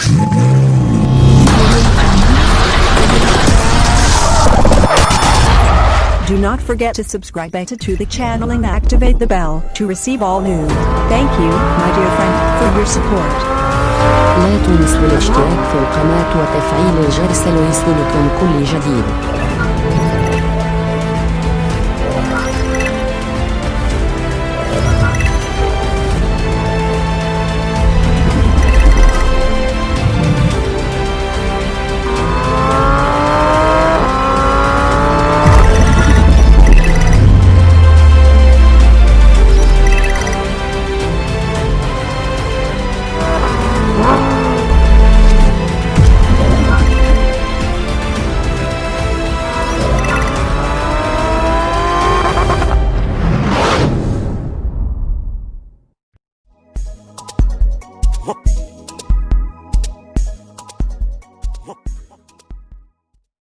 Do not forget to subscribe to the channel and activate the bell to receive all news. Thank you, my dear friend, for your support. لا تنسوا الاشتراك في القناة وتفعيل الجرس ليصلكم كل جديد. Huh.